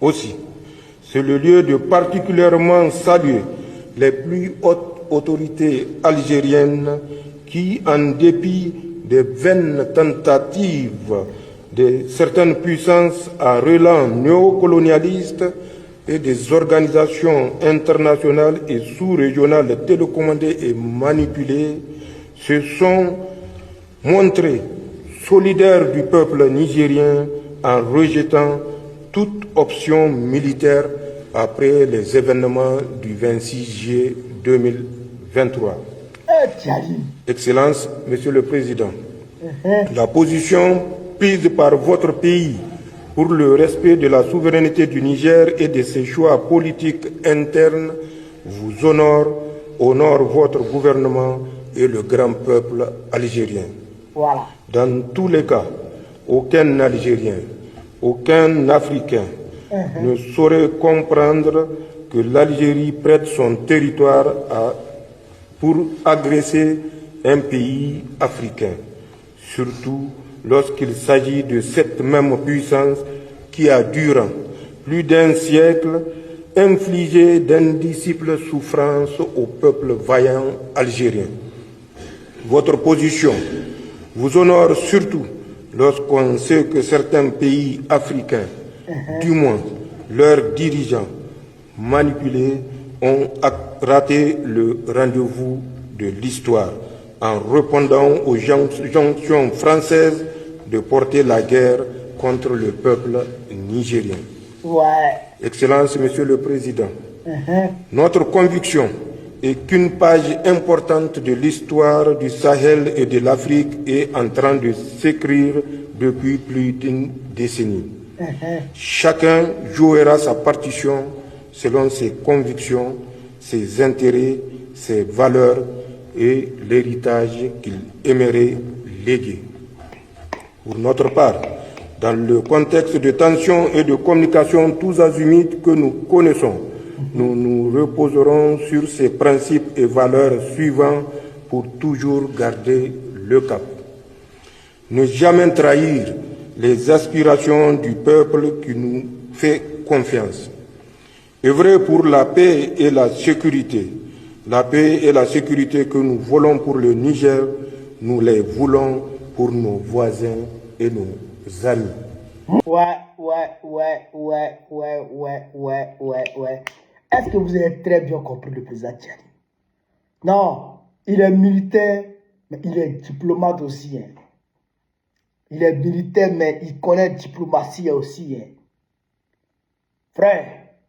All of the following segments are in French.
Aussi, c'est le lieu de particulièrement saluer les plus hautes autorités algériennes qui, en dépit des vaines tentatives de certaines puissances à relents néocolonialistes et des organisations internationales et sous-régionales télécommandées et manipulées, se sont montrées solidaires du peuple nigérien en rejetant toute option militaire après les événements du 26 juillet 2023. Excellences, Monsieur le Président, la position prise par votre pays pour le respect de la souveraineté du Niger et de ses choix politiques internes vous honore votre gouvernement et le grand peuple algérien. Voilà. Dans tous les cas, aucun Algérien, aucun Africain ne saurait comprendre que l'Algérie prête son territoire pour agresser un pays africain, surtout lorsqu'il s'agit de cette même puissance qui a, durant plus d'un siècle, infligé d'indicibles souffrances au peuple vaillant algérien. Votre position vous honore surtout lorsqu'on sait que certains pays africains, du moins leurs dirigeants manipulés, ont raté le rendez-vous de l'histoire en répondant aux injonctions françaises de porter la guerre contre le peuple nigérien. Excellence, Monsieur le Président, notre conviction est qu'une page importante de l'histoire du Sahel et de l'Afrique est en train de s'écrire depuis plus d'une décennie. Chacun jouera sa partition selon ses convictions, ses intérêts, ses valeurs et l'héritage qu'il aimerait léguer. Pour notre part, dans le contexte de tensions et de communication tous azimuts que nous connaissons, nous nous reposerons sur ces principes et valeurs suivants pour toujours garder le cap. Ne jamais trahir les aspirations du peuple qui nous fait confiance. Œuvrer pour la paix et la sécurité. La paix et la sécurité que nous voulons pour le Niger, nous les voulons pour nos voisins et nos amis. Est-ce que vous avez très bien compris le président Tchadi? Non, il est militaire, mais il est diplomate aussi. Hein. Il est militaire, mais il connaît la diplomatie aussi. Hein. Frère,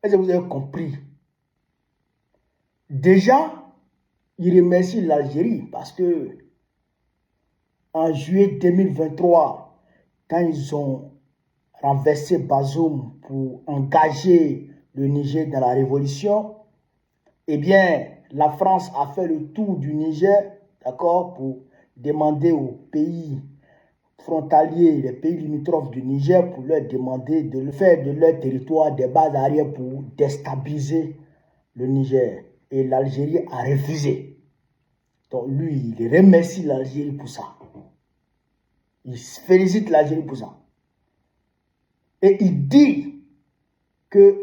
est-ce que vous avez compris? Déjà, il remercie l'Algérie parce que en juillet 2023, quand ils ont renversé Bazoum pour engager le Niger dans la révolution, eh bien, la France a fait le tour du Niger, d'accord, pour demander aux pays frontaliers, les pays limitrophes du Niger, pour leur demander de faire de leur territoire des bases arrière pour déstabiliser le Niger. Et l'Algérie a refusé. Donc lui, il remercie l'Algérie pour ça. Il félicite l'Algérie pour ça. Et il dit que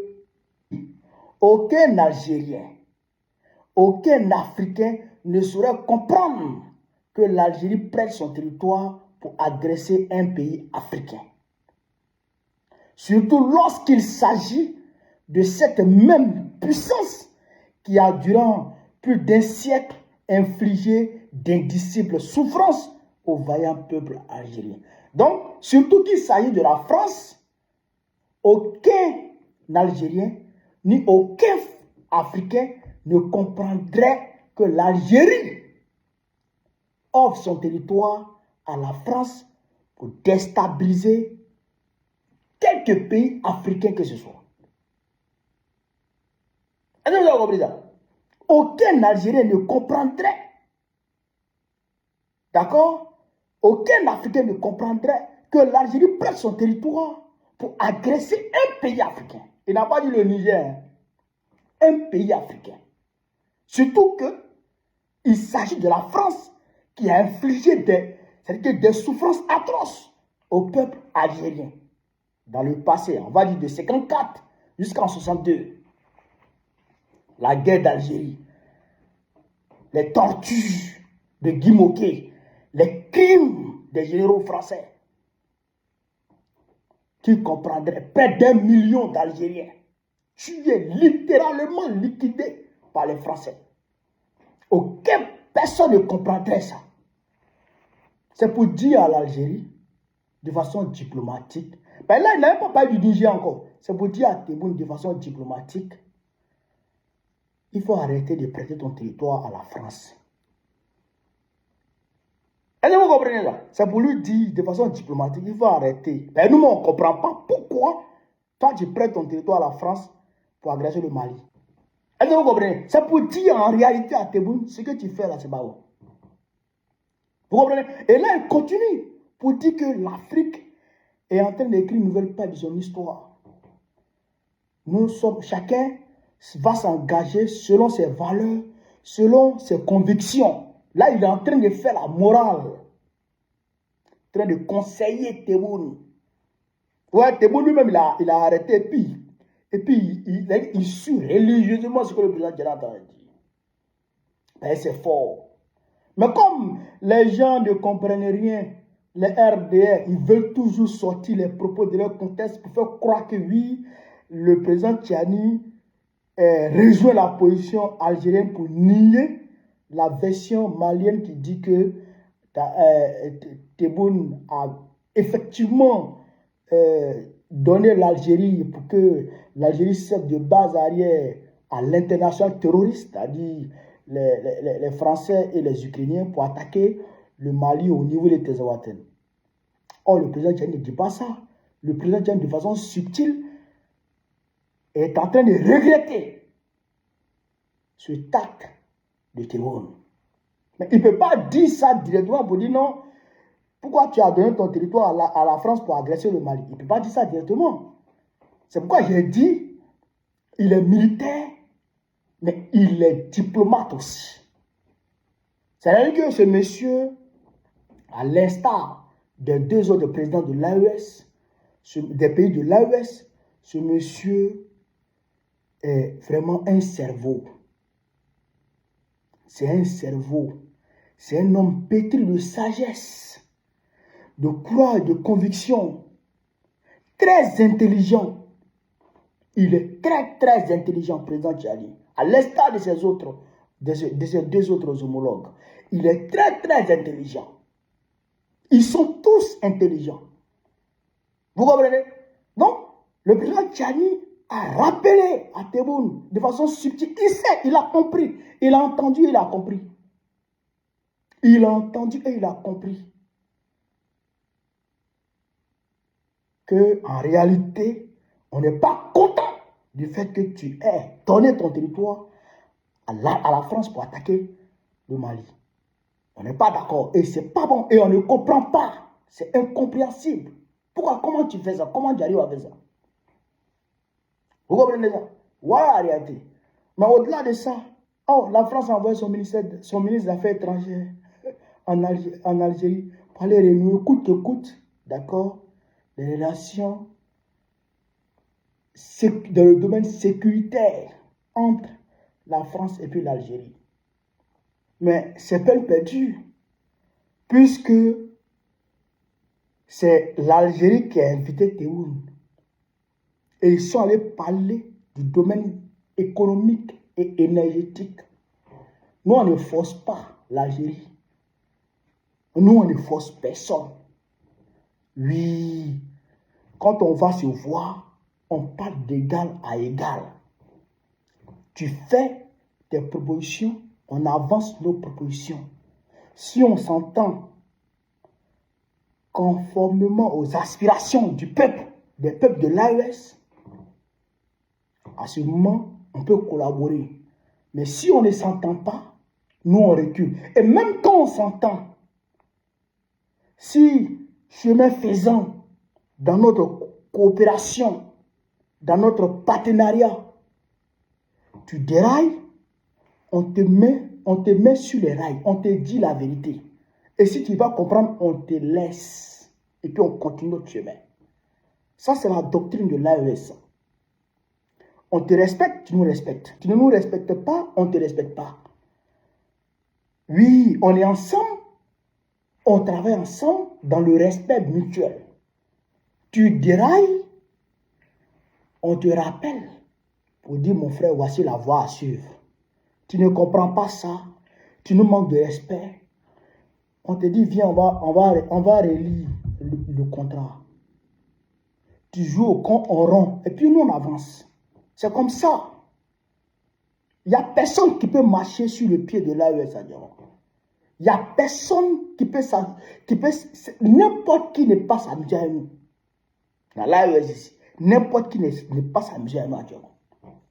aucun Algérien, aucun Africain ne saurait comprendre que l'Algérie prête son territoire pour agresser un pays africain. Surtout lorsqu'il s'agit de cette même puissance qui a durant plus d'un siècle infligé d'indicibles souffrances au vaillant peuple algérien. Donc, surtout qu'il s'agit de la France, aucun Algérien ni aucun Africain ne comprendrait que l'Algérie offre son territoire à la France pour déstabiliser quelques pays africains que ce soit. Est-ce que vous avez compris ça? Aucun Algérien ne comprendrait, d'accord? Aucun Africain ne comprendrait que l'Algérie prenne son territoire pour agresser un pays africain. Il n'a pas dit le Niger, hein. Un pays africain. Surtout qu'il s'agit de la France qui a infligé des souffrances atroces au peuple algérien. Dans le passé, on va dire de 54 jusqu'en 62. La guerre d'Algérie, les tortures de Guy Moquet, les crimes des généraux français, qui comprendraient près d'1 million d'Algériens, tués, littéralement liquidés par les Français. Aucune personne ne comprendrait ça. C'est pour dire à l'Algérie, de façon diplomatique, ben là, il n'a même pas parlé du Niger encore. C'est pour dire à Tebboune, de façon diplomatique, il faut arrêter de prêter ton territoire à la France. Est-ce que vous comprenez là? C'est pour lui dire de façon diplomatique, il faut arrêter. Ben nous, on ne comprend pas pourquoi toi, tu prêtes ton territoire à la France pour agresser le Mali. Est-ce que vous comprenez? C'est pour dire en réalité à Tebboune, ce que tu fais là, c'est pas bon. Vous comprenez? Et là, il continue pour dire que l'Afrique est en train d'écrire une nouvelle page de son histoire. Nous sommes, chacun va s'engager selon ses valeurs, selon ses convictions. Là, il est en train de faire la morale, en train de conseiller Tebboune. Ouais, Tebboune lui-même, il a arrêté, et puis il suit religieusement ce que le président Jonathan a dit. Ben, c'est fort. Mais comme les gens ne comprennent rien, les RDR, ils veulent toujours sortir les propos de leur contexte pour faire croire que oui, le président Tchani rejoint la position algérienne pour nier la version malienne qui dit que Tebboune a effectivement donné l'Algérie pour que l'Algérie serve de base arrière à l'international terroriste, c'est-à-dire les Français et les Ukrainiens pour attaquer le Mali au niveau des Tezawaten. Or, le président Tchani ne dit pas ça. Le président Tchani, de façon subtile, est en train de regretter ce acte de Tebboune. Mais il ne peut pas dire ça directement pour dire non, pourquoi tu as donné ton territoire à la France pour agresser le Mali? Il ne peut pas dire ça directement. C'est pourquoi j'ai dit, il est militaire, mais il est diplomate aussi. C'est-à-dire que ce monsieur, à l'instar des deux autres présidents de l'AES, des pays de l'AES, ce monsieur est vraiment un cerveau. C'est un cerveau. C'est un homme pétri de sagesse, de courage, de conviction, très intelligent. Il est très, très intelligent, président Tchani, à l'instar de ses autres, de ses deux autres homologues. Il est très, très intelligent. Ils sont tous intelligents. Vous comprenez? Donc, le président Tchani a rappelé à Tebboune de façon subtile. Il sait, il a compris. Il a entendu, il a compris. Il a entendu et il a compris qu'en réalité, on n'est pas content du fait que tu aies donné ton territoire à la France pour attaquer le Mali. On n'est pas d'accord et c'est pas bon et on ne comprend pas. C'est incompréhensible. Pourquoi? Comment tu fais ça? Comment tu arrives à faire ça? Vous comprenez ça? Voilà la réalité. Mais au-delà de ça, la France a envoyé son ministre des Affaires étrangères en Algérie pour aller renouer coûte que coûte, d'accord, les relations dans le domaine sécuritaire entre la France et puis l'Algérie. Mais c'est peine perdue, puisque c'est l'Algérie qui a invité Tebboune. Et ils sont allés parler du domaine économique et énergétique. Nous, on ne force pas l'Algérie. Nous, on ne force personne. Oui, quand on va se voir, on parle d'égal à égal. Tu fais tes propositions, on avance nos propositions. Si on s'entend conformément aux aspirations du peuple, des peuples de l'AES, à ce moment, on peut collaborer. Mais si on ne s'entend pas, nous on recule. Et même quand on s'entend, si chemin faisant, dans notre coopération, dans notre partenariat, tu dérailles, on te met sur les rails, on te dit la vérité. Et si tu vas comprendre, on te laisse. Et puis on continue notre chemin. Ça, c'est la doctrine de l'AES. on te respecte, tu nous respectes. Tu ne nous respectes pas, on ne te respecte pas. Oui, on est ensemble, on travaille ensemble dans le respect mutuel. Tu dérailles, on te rappelle pour dire, mon frère, voici la voie à suivre. Tu ne comprends pas ça, tu nous manques de respect. On te dit, viens, on va relire le contrat. Tu joues au con en rond, et puis nous, on avance. C'est comme ça. Il n'y a personne qui peut marcher sur le pied de l'AES à Diamant. Il n'y a personne qui peut n'importe qui n'est pas s'amuser à nous. Dans l'AES ici, n'importe qui n'est pas s'amuser à nous à Diamant.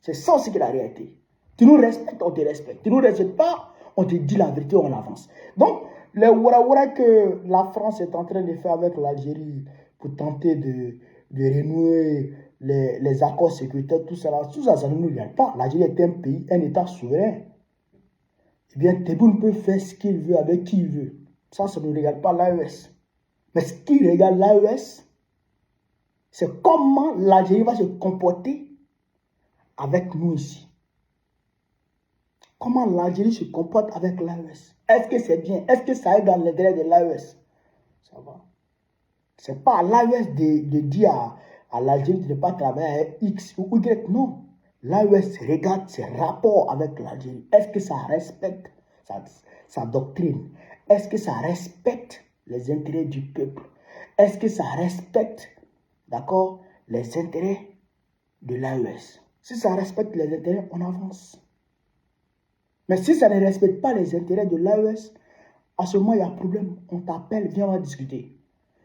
C'est ça aussi que la réalité. Tu nous respectes, on te respecte. Tu ne nous respectes pas, on te dit la vérité, on avance. Donc, le wara que la France est en train de faire avec l'Algérie pour tenter de renouer les accords sécuritaires, tout ça, ça ne nous regarde pas. L'Algérie est un pays, un État souverain. Eh bien, Tebboune peut faire ce qu'il veut avec qui il veut. Ça ne regarde pas l'AES. Mais ce qui regarde l'AES, c'est comment l'Algérie va se comporter avec nous ici. Comment l'Algérie se comporte avec l'AES. Est-ce que c'est bien? Est-ce que ça est dans l'intérêt de l'AES? Ça va. Ce n'est pas à l'AES de dire à l'Algérie de ne pas travailler avec X ou Y. Non. L'AES regarde ses rapports avec l'Algérie. Est-ce que ça respecte sa doctrine? Est-ce que ça respecte les intérêts du peuple? Est-ce que ça respecte, d'accord, les intérêts de l'AES? Si ça respecte les intérêts, on avance. Mais si ça ne respecte pas les intérêts de l'AES, à ce moment, il y a un problème. On t'appelle, viens, on va discuter.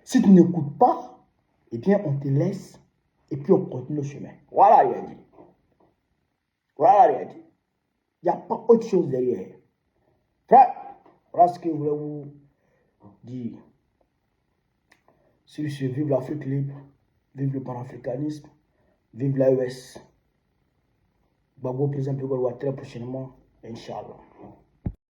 Si tu n'écoutes pas, eh bien, on te laisse et puis on continue le chemin. Voilà, il a dit. Voilà, il a dit. Il n'y a pas autre chose derrière. Frère, voilà ce que je voulais vous dire. Si je vive l'Afrique libre, vive le panafricanisme, vive l'AES. Babo, président Pégol, très prochainement, Inch'Allah.